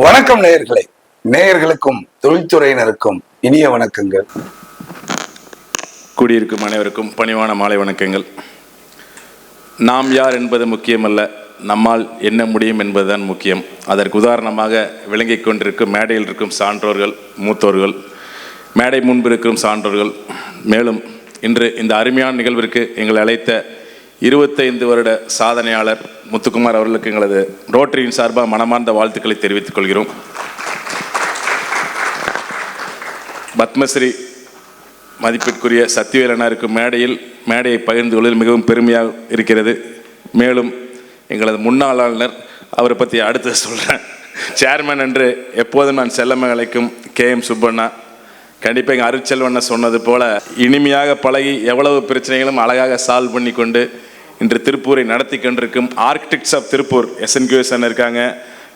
வணக்கம் நேயர்களே, நேயர்களுக்கும் தொழில்துறையினருக்கும் இனிய வணக்கங்கள். கூடியிருக்கும் அனைவருக்கும் பணிவான மாலை வணக்கங்கள். நாம் யார் என்பது முக்கியமல்ல, நம்மால் என்ன முடியும் என்பதுதான் முக்கியம். அதற்கு உதாரணமாக விளங்கிக் கொண்டிருக்கும் மேடையில் இருக்கும் சான்றோர்கள், மூத்தோர்கள், மேடை முன்பு இருக்கும் சான்றோர்கள், மேலும் இன்று இந்த அருமையான நிகழ்விற்கு எங்களை அழைத்த 25 வருட சாதனையாளர் முத்துக்குமார் அவர்களுக்கு எங்களது ரோட்டரியின் சார்பாக மனமார்ந்த வாழ்த்துக்களை தெரிவித்துக் கொள்கிறோம். பத்மஸ்ரீ மதிப்பிற்குரிய சத்தியவேலனாருக்கு மேடையை பகிர்ந்து கொள்வதில் மிகவும் பெருமையாக இருக்கிறது. மேலும் எங்களது முன்னாள் ஆளுநர், அவரை பற்றி அடுத்து சொல்கிறேன், சேர்மன் என்று எப்போதும் நான் செல்லமாக அழைக்கும் KM சுப்பண்ணா. கண்டிப்பாக எங்கள் அருட்செல்வண்ணா சொன்னது போல் இனிமையாக பழகி எவ்வளவு பிரச்சனைகளும் அழகாக சால்வ் பண்ணி கொண்டு இன்று திருப்பூரை நடத்தி கொண்டிருக்கும் ஆர்கிடெக்ட்ஸ் ஆஃப் திருப்பூர் SNQS இருக்காங்க.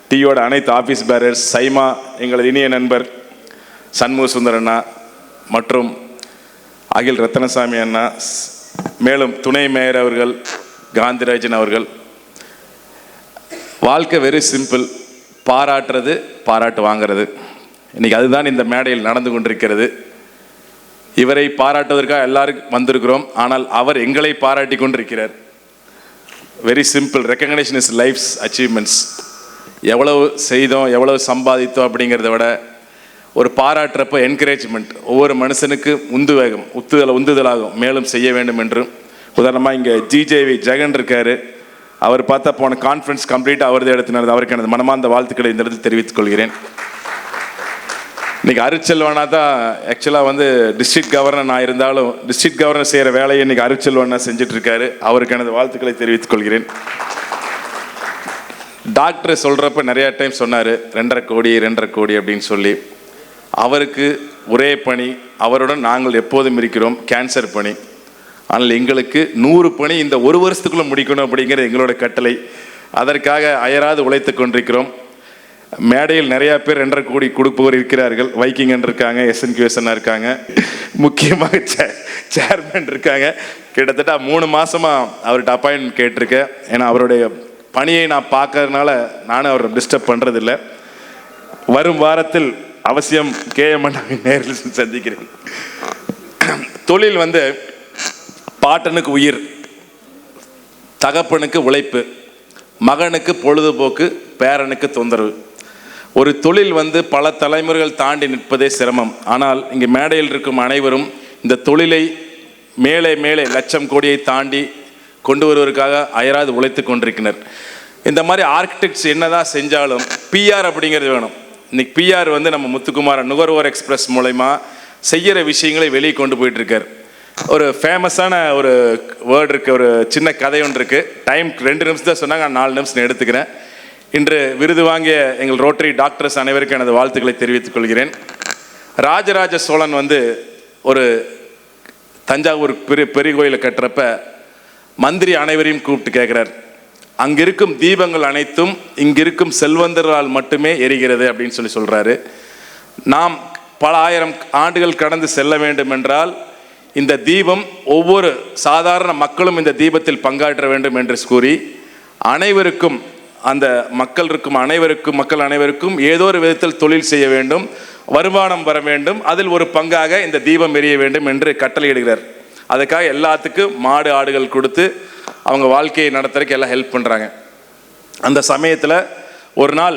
டீயோட அனைத்து ஆஃபீஸ் பேரர்ஸ், சைமா எங்களது இனிய நண்பர் சண்முக சுந்தர் அண்ணா மற்றும் அகில் ரத்னசாமி அண்ணா, மேலும் துணை மேயர் அவர்கள், காந்திராஜன் அவர்கள். வாழ்க்கை வெரி சிம்பிள், பாராட்டுறது, பாராட்டு வாங்கிறது. இன்றைக்கி அதுதான் இந்த மேடையில் நடந்து கொண்டிருக்கிறது. இவரை பாராட்டுவதற்காக எல்லாருக்கும் வந்திருக்கிறோம். ஆனால் அவர் எங்களை பாராட்டி கொண்டிருக்கிறார். Very simple, recognition is life's achievements. எவ்வளவு செய்தோம், எவ்வளவு சம்பாதித்தோம் அப்படிங்கிறத விட ஒரு பாராட்டுறப்போ என்கரேஜ்மெண்ட், ஒவ்வொரு மனுஷனுக்கு உந்துதலாகும், மேலும் செய்ய வேண்டும் என்றும். உதாரணமாக இங்கே GJV ஜெகன் இருக்கார். அவர் பார்த்தா போன கான்ஃபரன்ஸ் கம்ப்ளீட்டாக அவரது எடுத்துனது. அவருக்கு எனது மனமார்ந்த வாழ்த்துக்களை இந்த இடத்தில் தெரிவித்துக் கொள்கிறேன். இன்றைக்கி அருட்செல்வண்ணா தான் ஆக்சுவலாக டிஸ்ட்ரிக்ட் கவர்னர் நான் இருந்தாலும் டிஸ்ட்ரிக்ட் கவர்னர் செய்கிற வேலையை இன்றைக்கி அருட்செல்வண்ணா செஞ்சிட்ருக்காரு. அவருக்கு எனது வாழ்த்துக்களை தெரிவித்துக் கொள்கிறேன். டாக்டர் சொல்கிறப்ப நிறையா டைம் சொன்னார் 2.5 கோடி அப்படின்னு சொல்லி. அவருக்கு ஒரே பணி, அவருடன் நாங்கள் எப்போதும் இருக்கிறோம், கேன்சர் பணி. ஆனால் எங்களுக்கு 100 பணி இந்த ஒரு வருஷத்துக்குள்ளே முடிக்கணும் அப்படிங்கிறது எங்களோட கட்டளை. அதற்காக அயராது உழைத்து கொண்டிருக்கிறோம். மேடையில் நிறையா பேர் 2.5 கோடி கொடுப்பவர் இருக்கிறார்கள். வைக்கிங் இருக்காங்க, SNQS இருக்காங்க, முக்கியமாக சேர்மன் இருக்காங்க. கிட்டத்தட்ட 3 மாதமாக அவர்கிட்ட அப்பாயின்மெண்ட் கேட்டிருக்கேன். ஏன்னா அவருடைய பணியை நான் பார்க்கறதுனால நானும் அவரை டிஸ்டர்ப் பண்ணுறதில்லை. வரும் வாரத்தில் அவசியம் KM நேரில் சந்திக்கிறேன். தொழில் பாட்டனுக்கு உயிர், தகப்பனுக்கு உழைப்பு, மகனுக்கு பொழுதுபோக்கு, பேரனுக்கு தொந்தரவு. ஒரு தொழில் பல தலைமுறைகள் தாண்டி நிற்பதே சிரமம். ஆனால் இங்கே மேடையில் இருக்கும் அனைவரும் இந்த தொழிலை மேலே மேலே லட்சம் கோடியை தாண்டி கொண்டு வருவதற்காக அயராது உழைத்து கொண்டிருக்கின்றனர். இந்த மாதிரி ஆர்கிடெக்ட்ஸ் என்னதான் செஞ்சாலும் PR அப்படிங்கிறது வேணும். இன்னைக்கு PR நம்ம முத்துக்குமார் நுகர்வோர் எக்ஸ்பிரஸ் மூலமா செய்கிற விஷயங்களை வெளியே கொண்டு போயிட்டுருக்கார். ஒரு ஃபேமஸான ஒரு வேர்டு இருக்குது, ஒரு சின்ன கதை ஒன்று இருக்குது. டைம் 2 நிமிஷம் தான் சொன்னாங்க, 4 நிமிஷம் எடுத்துக்கிறேன். இன்று விருது வாங்கிய எங்கள் ரோட்டரி டாக்டர்ஸ் அனைவருக்கும் எனது வாழ்த்துக்களை தெரிவித்துக் கொள்கிறேன். ராஜராஜ சோழன் ஒரு தஞ்சாவூர் பெரிய கோயிலை கட்டுறப்ப மந்திரி அனைவரையும் கூப்பிட்டு கேட்குறார், அங்கிருக்கும் தீபங்கள் அனைத்தும் இங்கிருக்கும் செல்வந்தர்களால் மட்டுமே எரிகிறது அப்படின்னு சொல்கிறாரு. நாம் பல ஆயிரம் ஆண்டுகள் கடந்து செல்ல வேண்டும் என்றால் இந்த தீபம் ஒவ்வொரு சாதாரண மக்களும் இந்த தீபத்தில் பங்காற்ற வேண்டும் என்று கூறி அனைவருக்கும், அந்த மக்கள் அனைவருக்கும் ஏதோ ஒரு விதத்தில் தொழில் செய்ய வேண்டும், வருமானம் வர வேண்டும், அதில் ஒரு பங்காக இந்த தீபம் எரிய வேண்டும் என்று கட்டளையிடுகிறார். அதுக்காக எல்லாத்துக்கும் மாடு ஆடுகள் கொடுத்து அவங்க வாழ்க்கையை நடத்துறதுக்கு எல்லாம் ஹெல்ப் பண்ணுறாங்க. அந்த சமயத்தில் ஒரு நாள்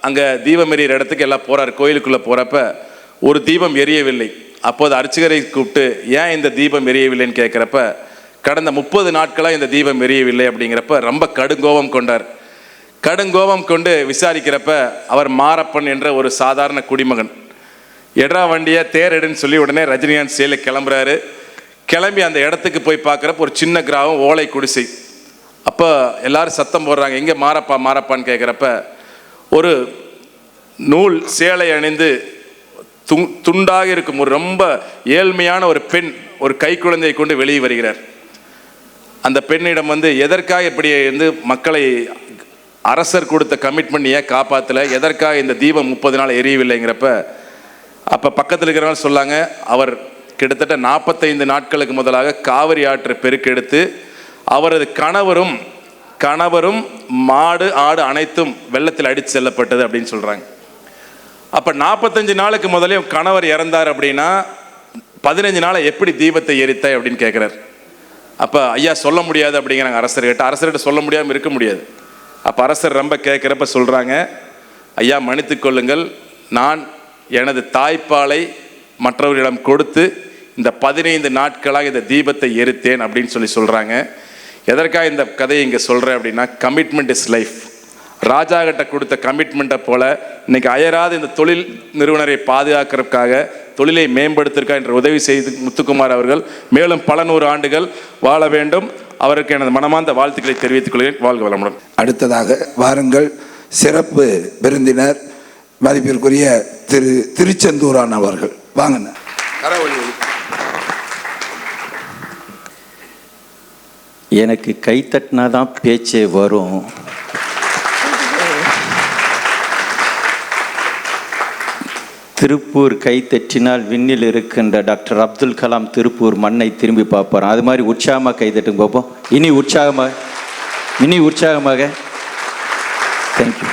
அங்கே தீபம் எரியிற இடத்துக்கு எல்லாம் போகிறார். கோயிலுக்குள்ளே போகிறப்ப ஒரு தீபம் எரியவில்லை. அப்போது அர்ச்சகரை கூப்பிட்டு ஏன் இந்த தீபம் எரியவில்லைன்னு கேட்குறப்ப, கடந்த 30 நாட்களாக இந்த தீபம் எரியவில்லை அப்படிங்கிறப்ப ரொம்ப கடுங்கோபம் கொண்டார். கடுங்கோபம் கொண்டு விசாரிக்கிறப்ப அவர் மாரப்பன் என்ற ஒரு சாதாரண குடிமகன். எட்ரா வண்டியை தேரெடுன்னு சொல்லி உடனே ரஜினிகாந்த் சேலை கிளம்புறாரு. கிளம்பி அந்த இடத்துக்கு போய் பார்க்குறப்ப ஒரு சின்ன கிராமம், ஓலை குடிசை. அப்போ எல்லாரும் சத்தம் போடுறாங்க, எங்கே மாரப்பான்னு கேட்குறப்ப ஒரு நூல் சேலை அணிந்து துண்டாக இருக்கும் ஒரு ரொம்ப ஏழ்மையான ஒரு பெண் ஒரு கை குழந்தையை கொண்டு வெளியே வருகிறார். அந்த பெண்ணிடம் எதற்காக இப்படி மக்களை அரசர் கொடுத்த கமிட்மெண்ட் ஏன் காப்பாற்றலை, எதற்காக இந்த தீபம் 30 நாள் எரியவில்லைங்கிறப்ப அப்போ பக்கத்தில் இருக்கிறவங்க சொல்லாங்க, அவர் கிட்டத்தட்ட 45 நாட்களுக்கு முதலாக காவிரி ஆற்று பெருக்கெடுத்து அவரது கணவரும் மாடு ஆடு அனைத்தும் வெள்ளத்தில் அடித்து செல்லப்பட்டது அப்படின்னு சொல்கிறாங்க. அப்போ 45 நாளுக்கு முதலே கணவர் இறந்தார் அப்படின்னா 15 நாளை எப்படி தீபத்தை எரித்தாய் அப்படின்னு கேட்குறாரு. அப்போ ஐயா சொல்ல முடியாது அப்படிங்கிறாங்க அரசர்கிட்ட சொல்ல முடியாமல் இருக்க முடியாது. அப்போ அரசர் ரொம்ப கேட்குறப்ப சொல்கிறாங்க, ஐயா மன்னித்து கொள்ளுங்கள், நான் எனது தாய்ப்பாலை மற்றவர்களிடம் கொடுத்து இந்த 15 நாட்களாக இந்த தீபத்தை எரித்தேன் அப்படின்னு சொல்கிறாங்க. எதற்காக இந்த கதையை இங்கே சொல்கிறேன் அப்படின்னா, கமிட்மெண்ட் இஸ் லைஃப். ராஜா கிட்ட கொடுத்த கமிட்மெண்ட்டை போல இன்னைக்கு அயராது இந்த தொழில் நிறுவனரை பாதுகாக்கிறதுக்காக, தொழிலை மேம்படுத்திருக்கார் என்ற உதவி செய்து முத்துக்குமார் அவர்கள் மேலும் பல 100 ஆண்டுகள் வாழ வேண்டும். அவருக்கு எனது மனமார்ந்த வாழ்த்துக்களை தெரிவித்துக் கொள்கிறேன். வாழ்க வளமுடன். அடுத்ததாக வாருங்கள், சிறப்பு விருந்தினர் மதிப்பிற்குரிய திரு திருச்செந்தூரான் அவர்கள். வாங்க. எனக்கு கை தட்டினா தான் பேச்சே வரும். திருப்பூர் கை தட்டினால் விண்ணில் இருக்கின்ற டாக்டர் அப்துல் கலாம் திருப்பூர் மண்ணை திரும்பி பார்ப்பார். அது மாதிரி உற்சாகமாக கை தட்டுங்க பார்ப்போம். இனி உற்சாகமாக தேங்க்யூ.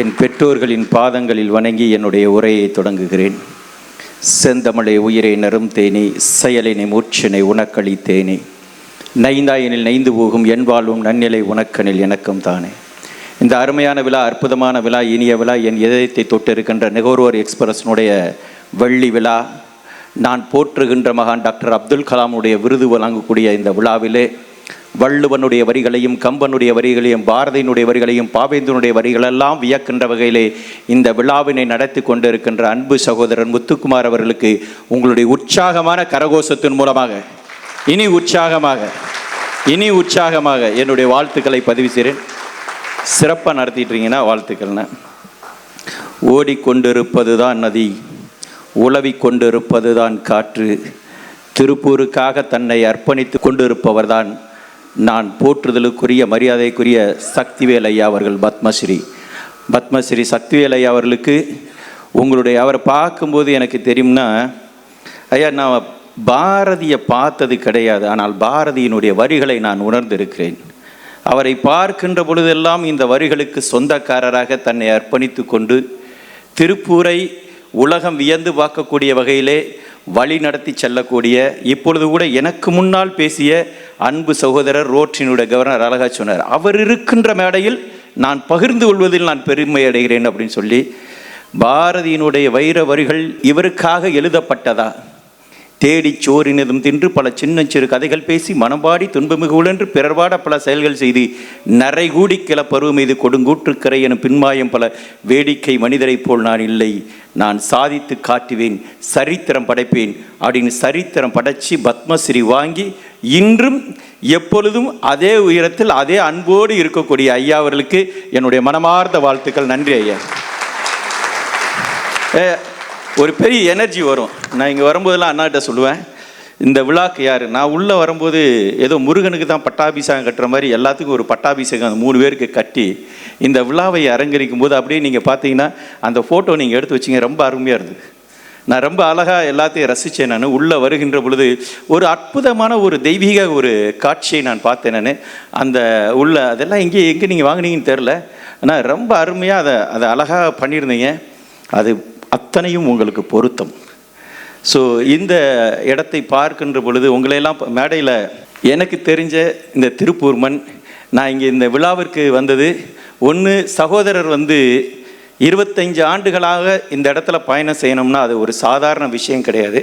என் பெற்றோர்களின் பாதங்களில் வணங்கி என்னுடைய உரையை தொடங்குகிறேன். செந்தமிழை உயிரை நரும் தேனி, செயலினை மூச்சினை உனக்களித்தேனே, நைந்தாயனில் நைந்து போகும் என் வாழ்வும் நன்னிலை உனக்கனில் எனக்கும் தானே. இந்த அருமையான விழா, அற்புதமான விழா, இனிய விழா, என் இதயத்தை தொட்டிருக்கின்ற நுகர்வோர் எக்ஸ்பிரஸினுடைய வெள்ளி விழா, நான் போற்றுகின்ற மகான் டாக்டர் அப்துல் கலாமுடைய விருது வழங்கக்கூடிய இந்த விழாவிலே வள்ளுவனுடைய வரிகளையும், கம்பனுடைய வரிகளையும், பாரதியினுடைய வரிகளையும், பாவேந்தனுடைய வரிகளெல்லாம் வியக்கின்ற வகையிலே இந்த விழாவினை நடத்தி கொண்டிருக்கின்ற அன்பு சகோதரர் முத்துக்குமார் அவர்களுக்கு உங்களுடைய உற்சாகமான கரகோஷத்தின் மூலமாக இனி உற்சாகமாக என்னுடைய வாழ்த்துக்களை பதிவு செய்கிறேன். சிறப்பாக நடத்திட்டுருங்கன்னா வாழ்த்துக்கள்ண்ணா. ஓடிக்கொண்டிருப்பது தான் நதி, உலவி கொண்டிருப்பது தான் காற்று, திருப்பூருக்காக தன்னை அர்ப்பணித்து கொண்டிருப்பவர் தான் நான் போற்றுதலுக்குரிய மரியாதைக்குரிய சக்திவேல் ஐயா அவர்கள். பத்மஸ்ரீ சக்திவேல் ஐயா அவர்களுக்கு அவரை பார்க்கும்போது எனக்கு தெரியும்னா, ஐயா நான் பாரதியை பார்த்தது கிடையாது, ஆனால் பாரதியினுடைய வரிகளை நான் உணர்ந்திருக்கிறேன். அவரை பார்க்கின்ற பொழுதெல்லாம் இந்த வரிகளுக்கு சொந்தக்காரராக தன்னை அர்ப்பணித்து கொண்டு திருப்பூரை உலகம் வியந்து பார்க்கக்கூடிய வகையிலே வழி நடத்தி செல்லக்கூடிய, இப்பொழுது கூட எனக்கு முன்னால் பேசிய அன்பு சகோதரர் ரோட்டினுடைய கவர்னர் அழகா சொன்னார், அவர் இருக்கின்ற மேடையில் நான் பகிர்ந்து கொள்வதில் நான் பெருமை அடைகிறேன் அப்படின்னு சொல்லி. பாரதியினுடைய வைர வரிகள் இவருக்காக எழுதப்பட்டதா? தேடி சோறினதும் தின்று பல சின்ன சிறு கதைகள் பேசி மனம்பாடி துன்பமிகு உழன்று பிறர்வாட பல செயல்கள் செய்து நரைகூடி கிளப்பருவ மீது கொடுங்கூற்றுக்கரை என பின்மாயம் பல வேடிக்கை மனிதரை போல் நான் இல்லை, நான் சாதித்து காட்டுவேன், சரித்திரம் படைப்பேன் அப்படின்னு சரித்திரம் படைச்சி பத்மஸ்ரீ வாங்கி இன்றும் எப்பொழுதும் அதே உயரத்தில் அதே அன்போடு இருக்கக்கூடிய ஐயா அவர்களுக்கு என்னுடைய மனமார்ந்த வாழ்த்துக்கள். நன்றி ஐயா. ஒரு பெரிய எனர்ஜி வரும். நான் இங்கே வரும்போதெல்லாம் அண்ணாகிட்ட சொல்லுவேன், இந்த விழாக்கு யார், நான் உள்ளே வரும்போது ஏதோ முருகனுக்கு தான் பட்டாபிஷேகம் கட்டுற மாதிரி எல்லாத்துக்கும் ஒரு பட்டாபிஷேகம் அந்த 3 பேருக்கு கட்டி இந்த விழாவை அரங்கரிக்கும் போது அப்படியே நீங்கள் பார்த்தீங்கன்னா அந்த ஃபோட்டோ நீங்கள் எடுத்து வச்சிங்க, ரொம்ப அருமையாக இருந்தது. நான் ரொம்ப அழகாக எல்லாத்தையும் ரசித்தேன். நான் உள்ளே வருகின்ற பொழுது ஒரு அற்புதமான ஒரு தெய்வீக ஒரு காட்சியை நான் பார்த்தேன். நான் அந்த அதெல்லாம் எங்கே நீங்கள் வாங்கினீங்கன்னு தெரில, ஆனால் ரொம்ப அருமையாக அதை அழகாக பண்ணியிருந்தீங்க. அது அத்தனையும் உங்களுக்கு பொருத்தம். ஸோ இந்த இடத்தை பார்க்கின்ற பொழுது உங்களையெல்லாம் மேடையில் எனக்கு தெரிஞ்ச இந்த திருப்பூர் மண், நான் இங்கே இந்த விழாவிற்கு வந்தது ஒன்று, சகோதரர் 25 ஆண்டுகளாக இந்த இடத்துல பயணம் செய்யணும்னா அது ஒரு சாதாரண விஷயம் கிடையாது.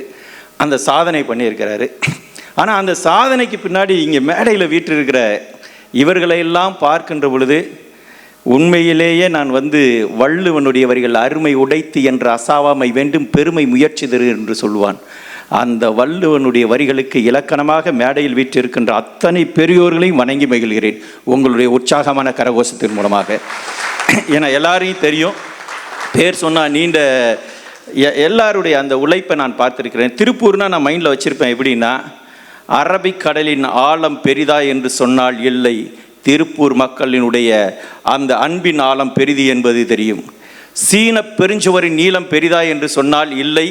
அந்த சாதனை பண்ணியிருக்கிறாரு. ஆனால் அந்த சாதனைக்கு பின்னாடி இங்கே மேடையில் வீற்றிருக்கிற இவர்களையெல்லாம் பார்க்கின்ற பொழுது உண்மையிலேயே நான் வள்ளுவனுடைய வரிகள் அருமை உடைத்து என்ற அசாவாமை வேண்டும் பெருமை முயற்சி தரு என்று சொல்வான். அந்த வள்ளுவனுடைய வரிகளுக்கு இலக்கணமாக மேடையில் வீற்றிருக்கின்ற அத்தனை பெரியோர்களையும் வணங்கி மகிழ்கிறேன் உங்களுடைய உற்சாகமான கரகோஷத்தின் மூலமாக. ஏன்னா எல்லாரையும் தெரியும், பேர் சொன்னால் நீண்ட எல்லாருடைய அந்த உழைப்பை நான் பார்த்துருக்கிறேன். திருப்பூர்னா நான் மைண்டில் வச்சுருப்பேன் எப்படின்னா, அரபிக்கடலின் ஆழம் பெரிதா என்று சொன்னால் இல்லை, திருப்பூர் மக்களினுடைய அந்த அன்பின் ஆழம் பெரிது என்பது தெரியும். சீன பெருஞ்சுவரின் நீளம் பெரிதா என்று சொன்னால் இல்லை,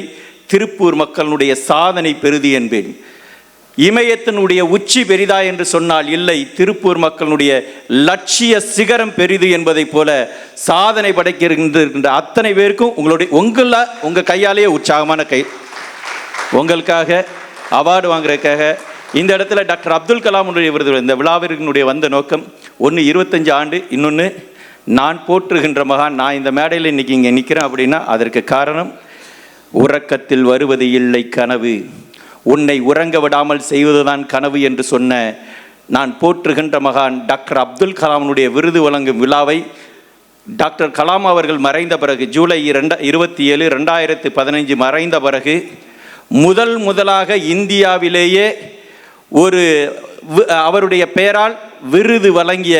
திருப்பூர் மக்களுடைய சாதனை பெரிது என்பேன். இமயத்தினுடைய உச்சி பெரிதா என்று சொன்னால் இல்லை, திருப்பூர் மக்களுடைய லட்சிய சிகரம் பெரிது என்பதை போல சாதனை படைக்கின்ற அத்தனை பேருக்கும் உங்கள் கையாலேயே உற்சாகமான கை உங்களுக்காக அவார்டு வாங்குறதுக்காக இந்த இடத்துல டாக்டர் அப்துல் கலாமுடைய விருது. இந்த விழாவினுடைய வந்த நோக்கம் ஒன்று 25 ஆண்டு, இன்னொன்று நான் போற்றுகின்ற மகான். நான் இந்த மேடையில் இன்னைக்கு இங்கே நிற்கிறேன் அப்படின்னா அதற்கு காரணம், உறக்கத்தில் வருவது இல்லை கனவு, உன்னை உறங்க விடாமல் செய்வதுதான் கனவு என்று சொன்ன நான் போற்றுகின்ற மகான் டாக்டர் அப்துல் கலாமுடைய விருது வழங்கும் விழாவை டாக்டர் கலாம் அவர்கள் மறைந்த பிறகு ஜூலை 27, 2015 மறைந்த பிறகு முதலாக இந்தியாவிலேயே அவருடைய பெயரால் விருது வழங்கிய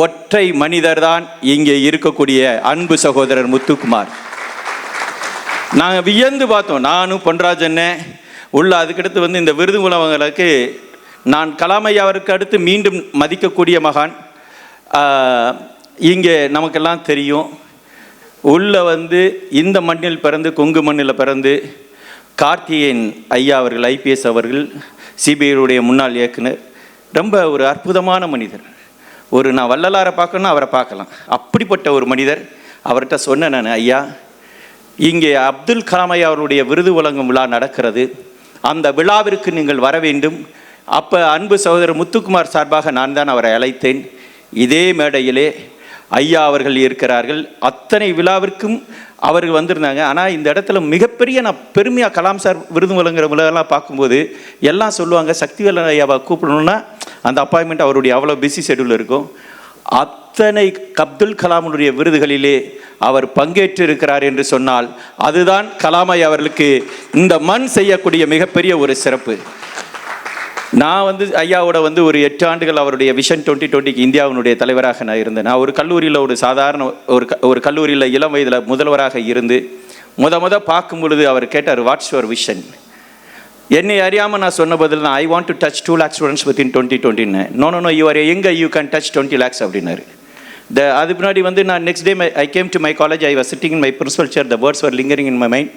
ஒற்றை மனிதர் தான் இங்கே இருக்கக்கூடிய அன்பு சகோதரர் முத்துக்குமார். நாங்கள் வியந்து பார்த்தோம், நானும் பொன்ராஜன் உள்ள. அதுக்கடுத்து இந்த விருது உலகங்களுக்கு நான் கலாமையா அவருக்கு அடுத்து மீண்டும் மதிக்கக்கூடிய மகான் இங்கே நமக்கெல்லாம் தெரியும். உள்ள இந்த மண்ணில் பிறந்து, கொங்கு மண்ணில் பிறந்து, கார்த்திகேயன் ஐயா அவர்கள் IPS அவர்கள் CBIடைய முன்னாள் இயக்குனர், ரொம்ப ஒரு அற்புதமான மனிதர். நான் வள்ளலாரை பார்க்கணுன்னா அவரை பார்க்கலாம், அப்படிப்பட்ட ஒரு மனிதர். அவர்கிட்ட சொன்னேன் நான், ஐயா இங்கே அப்துல் கலாம் ஐயா அவருடைய விருது வழங்கும் விழா நடக்கிறது, அந்த விழாவிற்கு நீங்கள் வர வேண்டும். அப்போ அன்பு சகோதரர் முத்துக்குமார் சார்பாக நான் தான் அவரை அழைத்தேன். இதே மேடையிலே ஐயா அவர்கள் இருக்கிறார்கள். அத்தனை விழாவிற்கும் அவர்கள் வந்திருந்தாங்க. ஆனால் இந்த இடத்துல மிகப்பெரிய நான் பெருமையாக கலாம் சார் விருது வழங்குற விழாலாம் பார்க்கும்போது எல்லாம் சொல்லுவாங்க, சக்திவேலன் ஐயாவை கூப்பிடணுன்னா அந்த அப்பாயின்மெண்ட் அவருடைய அவ்வளோ பிஸி ஷெடியூல் இருக்கும். அத்தனை அப்துல் கலாமுடைய விருதுகளிலே அவர் பங்கேற்று இருக்கிறார் என்று சொன்னால் அதுதான் கலாம் ஐயா அவர்களுக்கு இந்த மண் செய்யக்கூடிய மிகப்பெரிய ஒரு சிறப்பு. நான் ஐயாவோட ஒரு 8 ஆண்டுகள் அவருடைய விஷன் 2020க்கு இந்தியாவினுடைய தலைவராக நான் இருந்தேன். நான் ஒரு கல்லூரியில் ஒரு சாதாரண ஒரு கல்லூரியில் இளம் வயதில் முதல்வராக இருந்து பார்க்கும் பொழுது அவர் கேட்டார், வாட்ஸ் யுவர் விஷன்? என்னை அறியாமல் நான் சொன்ன பதில் தான், I want to touch 2 lakh students within 2020. No you are எங்க யூ கேன் டச் 20 lakhs அப்படின்னாரு. அது பின்னாடி நான் next day I came to my college, I was sitting in my principal chair, the words were lingering in my mind,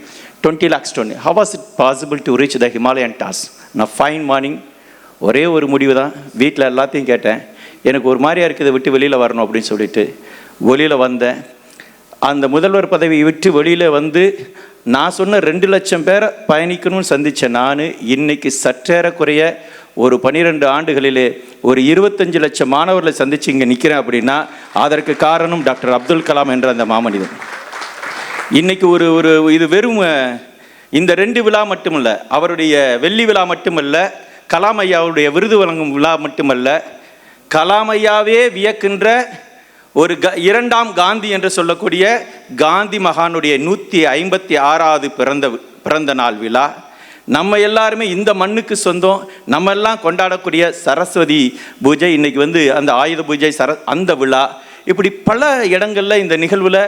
20 lakhs. How was it possible to reach the Himalayan task? நான் fine morning ஒரே ஒரு முடிவு தான், வீட்டில் எல்லாத்தையும் கேட்டேன், எனக்கு ஒரு மாதிரியாக இருக்குது, விட்டு வெளியில் வரணும் அப்படின்னு சொல்லிட்டு வெளியில் வந்தேன். அந்த முதல்வர் பதவியை விட்டு வெளியில் நான் சொன்ன 2 லட்சம் பேரை பயணிக்கணும்னு சந்தித்தேன். நான் இன்னைக்கு சற்றேறக்குறைய ஒரு 12 ஆண்டுகளிலே ஒரு 25 லட்சம் மாணவர்களை சந்தித்து இங்கே நிற்கிறேன் அப்படின்னா அதற்கு காரணம் டாக்டர் அப்துல் கலாம் என்ற அந்த மாமனிதன். இன்னைக்கு இது வெறும் இந்த 2 விழா மட்டுமல்ல, அவருடைய வெள்ளி விழா மட்டுமல்ல, கலாம் ஐயாவுடைய விருது வழங்கும் விழா மட்டுமல்ல, கலாம் ஐயாவே வியக்கின்ற ஒரு 2ஆம் காந்தி என்று சொல்லக்கூடிய காந்தி மகானுடைய 156வது பிறந்த நாள் விழா. நம்ம எல்லாருமே இந்த மண்ணுக்கு சொந்தம், நம்ம எல்லாம் கொண்டாடக்கூடிய சரஸ்வதி பூஜை, இன்னைக்கு அந்த ஆயுத பூஜை அந்த விழா, இப்படி பல இடங்களில் இந்த நிகழ்வில்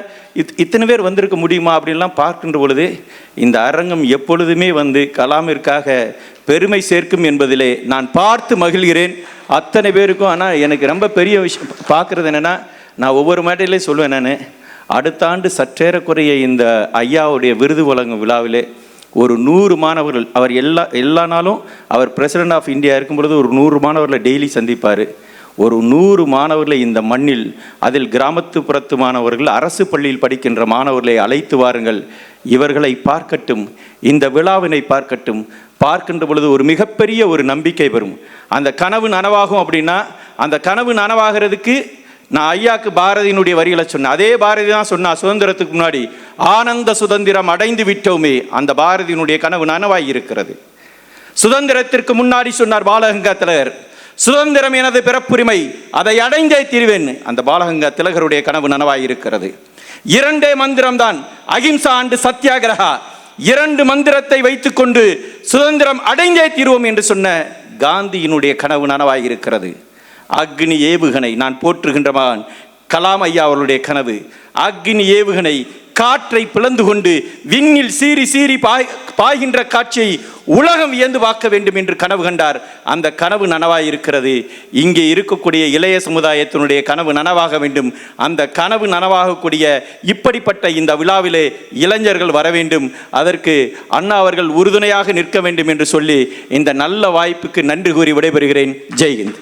இத்தனை பேர் வந்திருக்க முடியுமா அப்படின்லாம் பார்க்கின்ற பொழுது இந்த அரங்கம் எப்பொழுதுமே கலாமிற்காக பெருமை சேர்க்கும் என்பதிலே நான் பார்த்து மகிழ்கிறேன் அத்தனை பேருக்கும். ஆனால் எனக்கு ரொம்ப பெரிய விஷயம் பார்க்குறது என்னென்னா, நான் ஒவ்வொரு மேடையிலே சொல்லுவேன், நான் அடுத்த ஆண்டு சற்றேறக்குறைய இந்த ஐயாவுடைய விருது வழங்கும் விழாவிலே ஒரு 100 மாணவர்கள், அவர் எல்லா நாளும் அவர் பிரசிடென்ட் ஆஃப் இந்தியா இருக்கும் பொழுது ஒரு 100 மாணவர்களை டெய்லி சந்திப்பார். ஒரு 100 மாணவர்களை இந்த மண்ணில், அதில் கிராமத்துப்புறத்து மாணவர்கள், அரசு பள்ளியில் படிக்கின்ற மாணவர்களை அழைத்து வாருங்கள், இவர்களை பார்க்கட்டும், இந்த விழாவினை பார்க்கட்டும். பார்க்கின்ற பொழுது ஒரு மிகப்பெரிய ஒரு நம்பிக்கை வரும். அந்த கனவு நனவாகும் அப்படின்னா, அந்த கனவு நனவாகிறதுக்கு நான் ஐயாக்கு பாரதியினுடைய வரிகளை சொன்னேன். அதே பாரதி தான் சொன்னா, சுதந்திரத்துக்கு முன்னாடி ஆனந்த சுதந்திரம் அடைந்து விட்டோமே, அந்த பாரதியினுடைய கனவு நனவாகி இருக்கிறது. சுதந்திரத்திற்கு முன்னாடி சொன்னார் பாலகங்கா திலகர், சுதந்திரம் எனது பிறப்புரிமை, அதை அடைந்தே தீர்வேன். அந்த பாலகங்கா திலகருடைய கனவு நனவாகி இருக்கிறது. 2 மந்திரம் தான், அகிம்சா அண்டு சத்தியாகிரகா. 2 மந்திரத்தை வைத்துக்கொண்டு சுதந்திரம் அடைந்தே தீர்வோம் என்று சொன்ன காந்தியினுடைய கனவு நனவாகி இருக்கிறது. அக்னி ஏவுகணை, நான் போற்றுகின்ற மகான் கலாம் ஐயா அவர்களுடைய கனவு. அக்னி ஏவுகணை காற்றை பிளந்து கொண்டு விண்ணில் சீறி சீறி பாய்கின்ற காட்சியை உலகம் வியந்து பார்க்க வேண்டும் என்று கனவு கண்டார். அந்த கனவு நனவாயிருக்கிறது. இங்கே இருக்கக்கூடிய இளைய சமுதாயத்தினுடைய கனவு நனவாக வேண்டும். அந்த கனவு நனவாகக்கூடிய இப்படிப்பட்ட இந்த விழாவிலே இளைஞர்கள் வர வேண்டும். அதற்கு அண்ணா அவர்கள் உறுதுணையாக நிற்க வேண்டும் என்று சொல்லி இந்த நல்ல வாய்ப்புக்கு நன்றி கூறி விடைபெறுகிறேன். ஜெய்ஹிந்த்.